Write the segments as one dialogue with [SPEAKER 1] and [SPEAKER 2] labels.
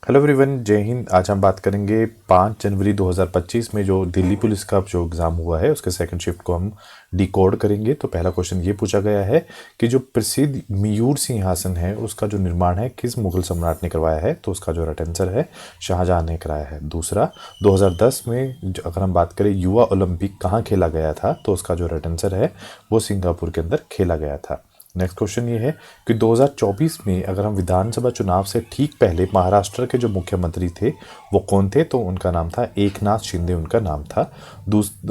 [SPEAKER 1] Hello everyone, जय हिंद। आज हम बात करेंगे 5 जनवरी 2025 में जो दिल्ली पुलिस का जो एग्ज़ाम हुआ है उसके सेकंड शिफ्ट को हम डिकोड करेंगे। तो पहला क्वेश्चन ये पूछा गया है कि जो प्रसिद्ध मयूर सिंहासन है उसका जो निर्माण है किस मुगल सम्राट ने करवाया है। तो उसका जो राइट आंसर है शाहजहां ने कराया है। दूसरा, 2010 में अगर हम बात करें युवा ओलंपिक कहाँ खेला गया था, तो उसका जो राइट आंसर है वो सिंगापुर के अंदर खेला गया था। नेक्स्ट क्वेश्चन ये है कि 2024 में अगर हम विधानसभा चुनाव से ठीक पहले महाराष्ट्र के जो मुख्यमंत्री थे वो कौन थे, तो उनका नाम था एकनाथ शिंदे, उनका नाम था।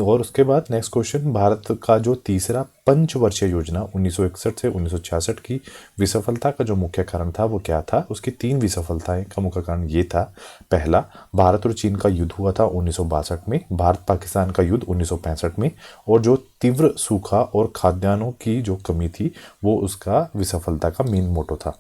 [SPEAKER 1] और उसके बाद नेक्स्ट क्वेश्चन, भारत का जो तीसरा पंचवर्षीय योजना 1961 से 1966 की विसफलता का जो मुख्य कारण था वो क्या था। उसकी 3 विसफलताएं का मुख्य कारण ये था। पहला, भारत और चीन का युद्ध हुआ था 1962 में, भारत पाकिस्तान का युद्ध 1965 में, और जो तीव्र सूखा और खाद्यान्नों की जो कमी थी वो उसका विसफलता का मेन मोटो था।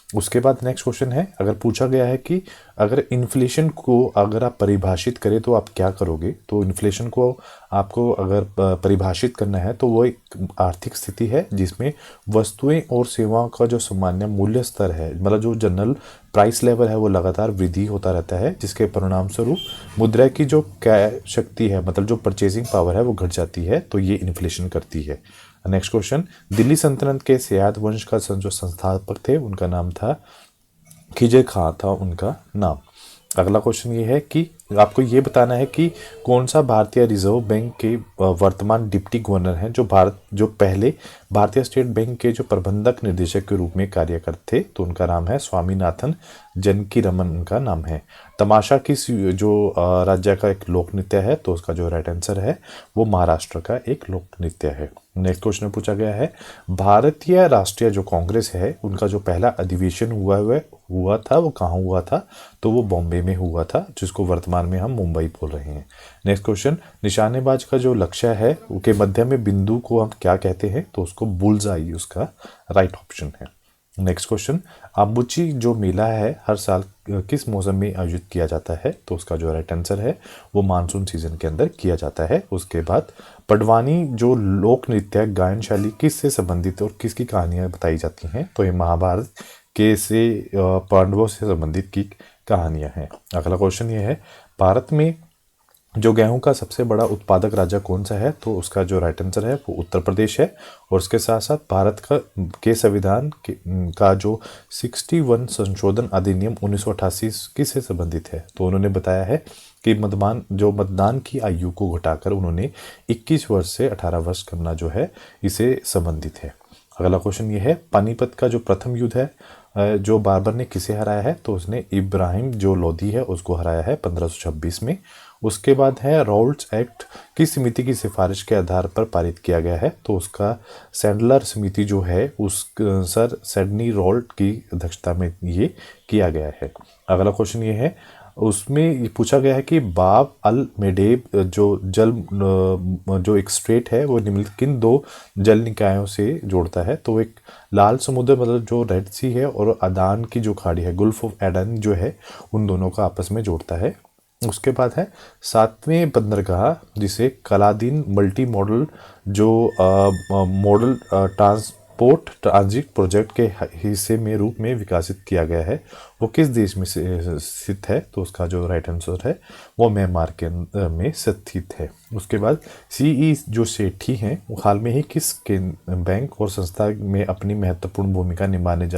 [SPEAKER 1] उसके बाद नेक्स्ट क्वेश्चन है, अगर पूछा गया है कि अगर इन्फ्लेशन को अगर आप परिभाषित करें तो आप क्या करोगे। तो इन्फ्लेशन को आपको अगर परिभाषित करना है तो वो एक आर्थिक स्थिति है जिसमें वस्तुएं और सेवाओं का जो सामान्य मूल्य स्तर है, मतलब जो जनरल प्राइस लेवल है, वो लगातार वृद्धि होता रहता है, जिसके परिणाम स्वरूप मुद्रा की जो क्रय शक्ति है, मतलब जो परचेजिंग पावर है, वो घट जाती है। तो ये इन्फ्लेशन करती है। नेक्स्ट क्वेश्चन, दिल्ली सल्तनत के सयाद वंश का जो संस्थापक थे उनका नाम था खिजर खां, था उनका नाम। अगला क्वेश्चन ये है कि आपको ये बताना है कि कौन सा भारतीय रिजर्व बैंक के वर्तमान डिप्टी गवर्नर हैं जो पहले भारतीय स्टेट बैंक के जो प्रबंधक निदेशक के रूप में कार्य करते थे। तो उनका नाम है स्वामीनाथन जानकीरमन, उनका नाम है। तमाशा किस जो राज्य का एक लोक नृत्य है, तो उसका जो राइट आंसर है वो महाराष्ट्र का एक लोक नृत्य है। नेक्स्ट क्वेश्चन में पूछा गया है, भारतीय राष्ट्रीय जो कांग्रेस है उनका जो पहला अधिवेशन हुआ था वो कहाँ हुआ था। तो वो बॉम्बे में हुआ था, जिसको वर्तमान में हम मुंबई बोल रहे हैं। नेक्स्ट क्वेश्चन, निशानेबाज का जो लक्ष्य है उसके मध्य में बिंदु को हम क्या कहते हैं। तो उसको बुल्सआई उसका राइट ऑप्शन है। नेक्स्ट क्वेश्चन, आबूची जो मेला है हर साल किस मौसम में आयोजित किया जाता है। तो उसका जो राइट आंसर है वो मानसून सीजन के अंदर किया जाता है। उसके बाद पडवानी जो लोक नृत्य गायन शैली किससे संबंधित और किसकी कहानियां बताई जाती हैं। तो ये महाभारत के से पांडवों से संबंधित की कहानियां हैं। अगला क्वेश्चन ये है, भारत में जो गेहूं का सबसे बड़ा उत्पादक राज्य कौन सा है। तो उसका जो राइट आंसर है वो उत्तर प्रदेश है। और उसके साथ साथ भारत के संविधान का जो 61 संशोधन अधिनियम 1988 किससे संबंधित है। तो उन्होंने बताया है कि मतदान की आयु को घटाकर उन्होंने 21 वर्ष से 18 वर्ष करना जो है इसे संबंधित है। अगला क्वेश्चन ये है, पानीपत का जो प्रथम युद्ध है जो बाबर ने किसे हराया है। तो उसने इब्राहिम जो लोधी है उसको हराया है 1526 में। उसके बाद है, राउल्ट्स एक्ट किस समिति की सिफारिश के आधार पर पारित किया गया है। तो उसका सैंडलर समिति जो है उस सर सैडनी राउल्ट की अध्यक्षता में ये किया गया है। अगला क्वेश्चन ये है, उसमें ये पूछा गया है कि बाब अल मेडेब जो एक स्ट्रेट है वो निम्नलिखित किन 2 जल निकायों से जोड़ता है। तो एक लाल समुद्र मतलब जो रेड सी है और अदान की जो खाड़ी है गुल्फ ऑफ एडन जो है उन दोनों का आपस में जोड़ता है। उसके बाद है 7वें बंदरगाह जिसे कलादीन मल्टी मॉडल जो मॉडल ट्रांसपोर्ट ट्रांजिट प्रोजेक्ट के हिस्से में रूप में विकसित किया गया है, वो किस देश में स्थित है। तो उसका जो राइट आंसर है वो म्यांमार के में स्थित है। उसके बाद सीई जो सेठी हैं वो हाल में ही किस बैंक और संस्था में अपनी महत्वपूर्ण भूमिका निभाने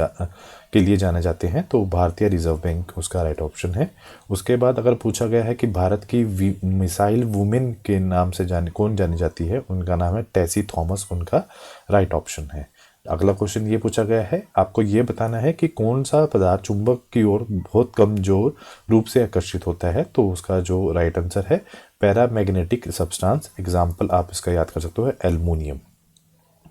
[SPEAKER 1] के लिए जाने जाते हैं। तो भारतीय रिजर्व बैंक उसका राइट ऑप्शन है। उसके बाद अगर पूछा गया है कि भारत की मिसाइल वुमेन के नाम से कौन जानी जाती है, उनका नाम है टेसी थॉमस, उनका राइट ऑप्शन है। अगला क्वेश्चन ये पूछा गया है, आपको ये बताना है कि कौन सा पदार्थ चुंबक की ओर बहुत कमजोर रूप से आकर्षित होता है। तो उसका जो राइट आंसर है पैरामैग्नेटिक सब्सटेंस। एग्जाम्पल आप इसका याद कर सकते हो, एल्युमिनियम।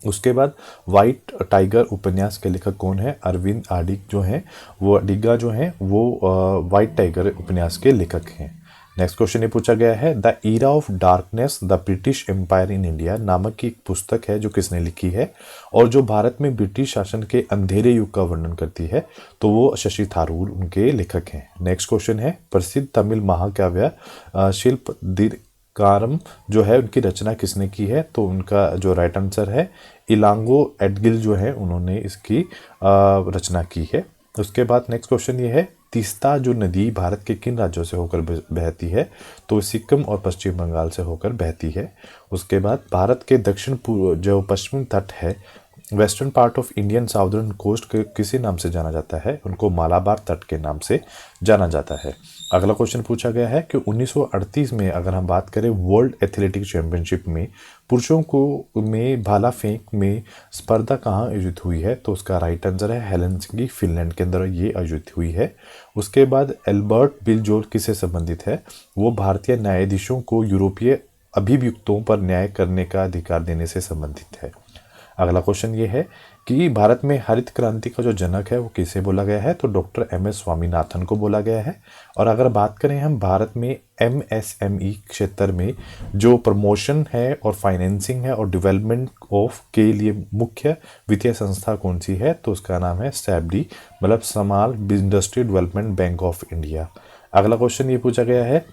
[SPEAKER 1] उसके बाद वाइट टाइगर उपन्यास के लेखक कौन है। अरविंद अडिगा जो हैं वो वाइट टाइगर उपन्यास के लेखक हैं। नेक्स्ट क्वेश्चन ये पूछा गया है, the era of darkness the British Empire in India नामक की एक पुस्तक है जो किसने लिखी है और जो भारत में ब्रिटिश शासन के अंधेरे युग का वर्णन करती है। तो वो शशि थारूर उनके लेखक हैं। नेक्स्ट क्वेश्चन है, प्रसिद्ध तमिल महाकाव्य शिल्प कारम जो है उनकी रचना किसने की है। तो उनका जो राइट आंसर है इलांगो एडगिल जो है उन्होंने इसकी रचना की है। उसके बाद नेक्स्ट क्वेश्चन ये है, तीस्ता जो नदी भारत के किन राज्यों से होकर बहती है? तो सिक्किम और पश्चिम बंगाल से होकर बहती है। उसके बाद भारत के दक्षिण पूर्व जो पश्चिमी तट है, western part of Indian southern coast के किसी नाम से जाना जाता है? उनको मालाबार तट के नाम से जाना जाता है। अगला क्वेश्चन पूछा गया है कि 1938 में अगर हम बात करें वर्ल्ड एथलेटिक चैंपियनशिप में पुरुषों को में भाला फेंक में स्पर्धा कहाँ आयोजित हुई है? तो उसका राइट आंसर है हेलसिंकी, फिनलैंड के अंदर ये आयोजित हुई है। उसके बाद एल्बर्ट बिल जो किससे संबंधित है? वो भारतीय न्यायाधीशों को यूरोपीय अभियुक्तों पर न्याय करने का अधिकार देने से संबंधित है। अगला क्वेश्चन ये है कि भारत में हरित क्रांति का जो जनक है वो किसे बोला गया है? तो डॉक्टर एम.एस. स्वामीनाथन को बोला गया है। और अगर बात करें हम भारत में एमएसएमई क्षेत्र में जो प्रमोशन है और फाइनेंसिंग है और डेवलपमेंट ऑफ के लिए मुख्य वित्तीय संस्था कौन सी है? तो उसका नाम है सैबडी, मतलब small industry development bank of India. अगला क्वेश्चन ये पूछा गया है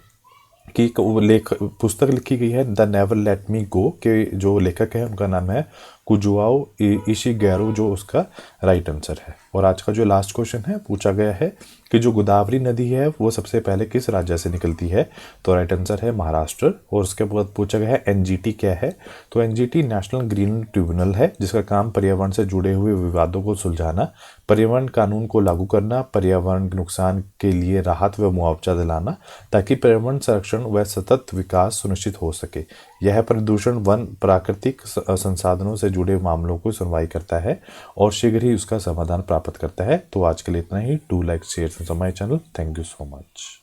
[SPEAKER 1] कि पुस्तक लिखी गई है द नेवर लेट मी गो के जो लेखक है उनका नाम है कुजुआओ इशिगेरो, जो उसका राइट आंसर है। और आज का जो लास्ट क्वेश्चन है पूछा गया है कि जो गोदावरी नदी है वो सबसे पहले किस राज्य से निकलती है? तो राइट आंसर है महाराष्ट्र। और उसके बाद पूछा गया है एनजीटी क्या है? तो एनजीटी नेशनल ग्रीन ट्रिब्यूनल है जिसका काम पर्यावरण से जुड़े हुए विवादों को सुलझाना, पर्यावरण कानून को लागू करना, पर्यावरण के नुकसान के लिए राहत व मुआवजा दिलाना ताकि पर्यावरण संरक्षण व सतत विकास सुनिश्चित हो सके। यह प्रदूषण, वन, प्राकृतिक संसाधनों से जुड़े मामलों को सुनवाई करता है और शीघ्र ही उसका समाधान प्राप्त करता है। तो आज के लिए इतना ही। Do like, share, subscribe my channel. Thank you so much.